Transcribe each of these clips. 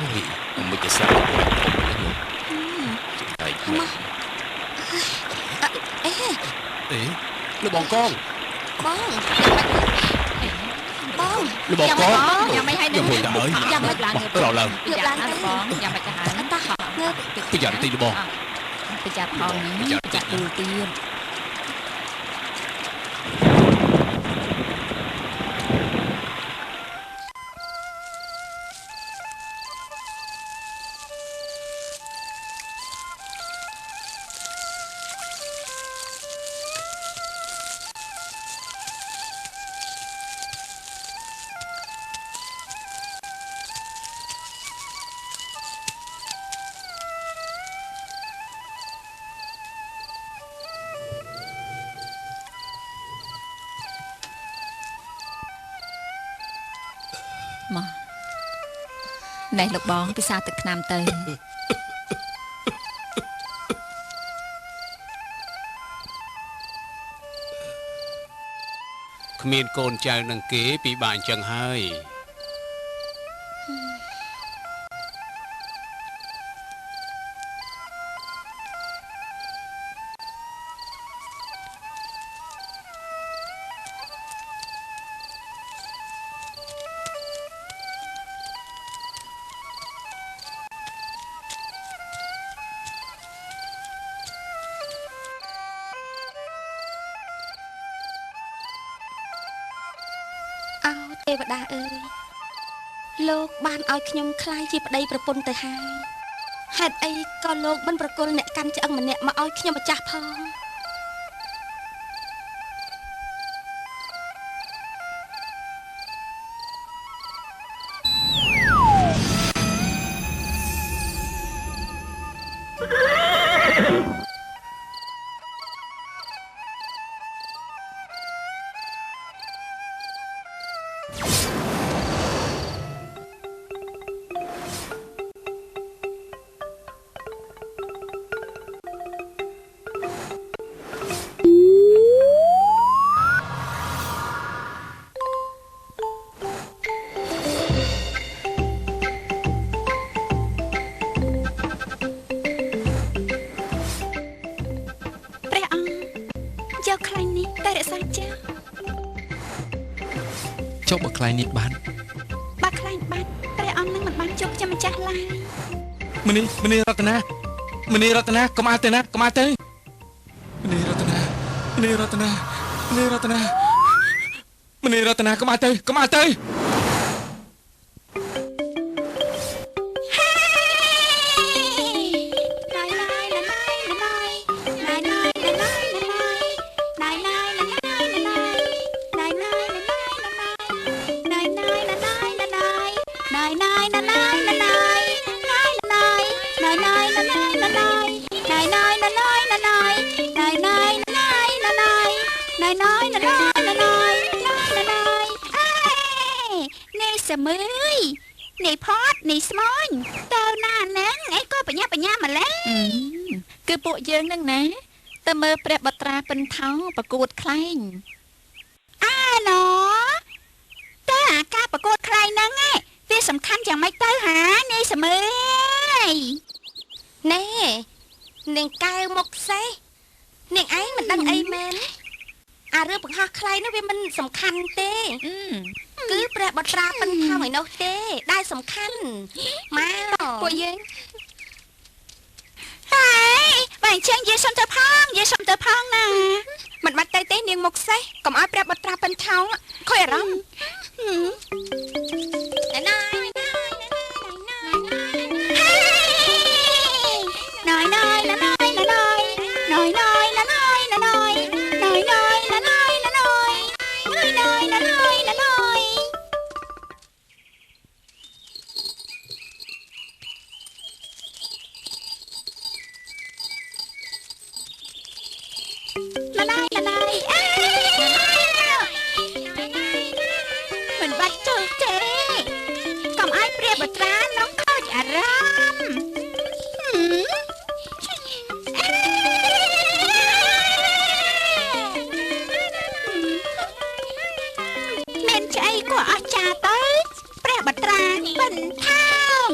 មិនជាស្រាប់អីអេលោកបងកងបងលោកបងកងយ៉ាងមិនឲ្យនឹងយ៉ាងមិនឡើងក្រោកឡើងបងយ៉ាងមិនចាស់ហើយតោះងើបប្រយ័ត្នតិចលោកបងប្រយ័ត្នផងនេះចាក់ទូទៀតមកណែលោកបងពិសាទឹកថ្នាំទៅគ្មានកូនចៅនឹងគេពិបាកអញ្ចឹងហើយទេវតាអើយលោកបានឲ្យខ្ញុំคล้ายជាប្តីប្រពន្ធទៅហើយហេតុអីក៏លោកមិនប្រគល់អ្នកកាន់ឆ្អឹងម្នាក់មកឲ្យខ្ញុំម្ចាស់ផងចុះបើខ្លែងនេះបានបើខ្លែងបានព្រះអង្គនឹងមិនបានជប់ខ្ញុំម្ចាស់ឡើយមនីរតនាកុំអើទៅណាកុំអើទៅមនីរតនាកុំអើទៅមើយនេះផតនេះស្មោញតើណាហ្នឹងអីក៏បញ្ញាម្លេះគឺពួកយើងហ្នឹងណាទៅមើលព្រះបត្រាពិនថោប្រកួតខ្លែងណូតើអាការប្រកួតខ្លែងហ្នឹងវាសំខាន់យ៉ាងម៉េចទៅហានេះសមើយណែនាងកែវមកសេះនាងឯងមិនដឹងអីមែនអារឿងបង្ហោះខ្លែងនោះវាមិនសំខាន់ទេគឺព្រះបត្រាពិនថោឯនោះទេដែលសំខាន់មកពួកយើងហើយបើអញ្ចឹងយាយសុំទៅផងណាមិនបាច់ទៅទេនាងមកសេះកុំឲ្យព្រះបត្រាពិនថោខុសអារម្មណ៍មិនបាច់ទៅទេកុំឲ្យព្រះបត្រានឹងខូចអារម្មណ៍មានឆ្អីក៏អស្ចារ្យទៅព្រះបត្រាបិណ្ឌថោង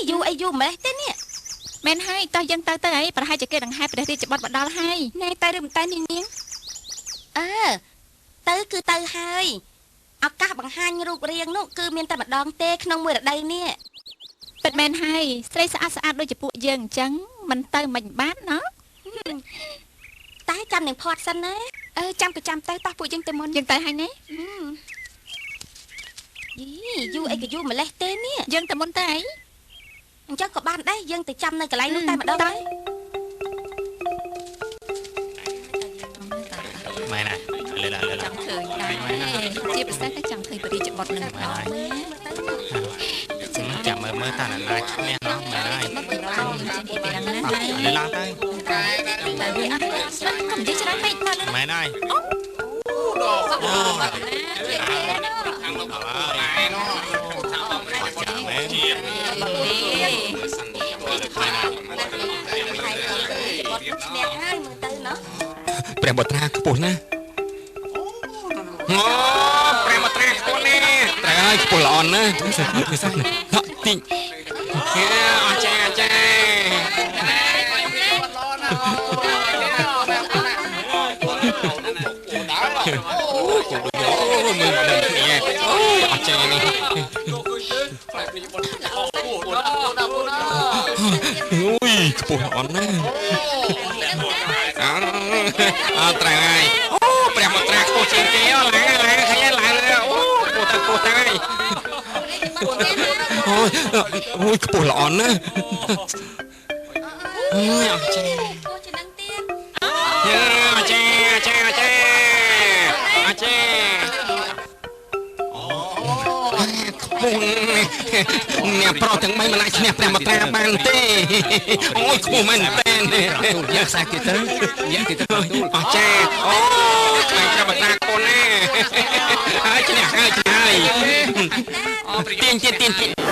យូរអីយូរម្លេះទេនេះ មែនហើយតោះយើងទៅអីប្រហែលជាគេដង្ហែព្រះរាជបុត្រមកដល់ហើយ ណែទៅឬមិនទៅនាងទៅគឺទៅហើយឱកាសបង្ហាញរូបរាងនោះគឺមានតែម្ដងទេក្នុងមួយរដូវនេះ ពិតមែនហើយស្រីស្អាតស្អាតដូចជាពួកយើងអញ្ចឹងមិនទៅមិនបានណោះ តែចាំនឹងផាត់សិនណាចាំក៏ចាំទៅតោះពួកយើងទៅមុន យើងទៅហើយណា យូរអីក៏យូរម្លេះទេនេះ យើងទៅមុនទៅអី អញ្ចឹងក៏បានដែរយើងទៅចាំនៅកន្លែងនោះតែម្ដង ម៉ែណាលើឡើង ចង់ឃើញដែរជាពិសេសក៏ចង់ឃើញព្រះរាជបុត្រនឹងដល់ ចាំមើលតាណាណាឈ្នះណោះម៉ែហើយ លើឡើងណា លើឡើងទៅ តែវាអត់ស្រាប់កុំនិយាយច្រើនពេកណាស់ ម៉ែហើយ ព្រះបុត្រាខ្ពស់ណាស់អូព្រះបុត្រាខ្ពស់ណាស់ត្រូវហើយខ្ពស់ល្អណាស់គឺសោះណាទីអចារ្យអាចារ្យអូមើលដល់គ្នាអូអចារ្យនេះអូយខ្ពស់ល្អណាស់អត់ត្រូវហើយអូព្រះបុត្រាខ្ពស់ជាងគេឡើងឃើញឡើងអូខ្ពស់ទៅអូយខ្ពស់ល្អណាស់អូយអត់ចេះអចេះអចេះអចេះអចេះខ្ពស់អ្នកប្រុសទាំង3មិនអាចឈ្នះព្រះបុត្រាបានទេអូយខ្ពស់មែនតើយើងខ្សែគេទៅយើងគេទៅអស់ចាអូខ្លាំងព្រះបុត្រាខ្ពស់ណាស់ហើយឈ្នះហើយទៀង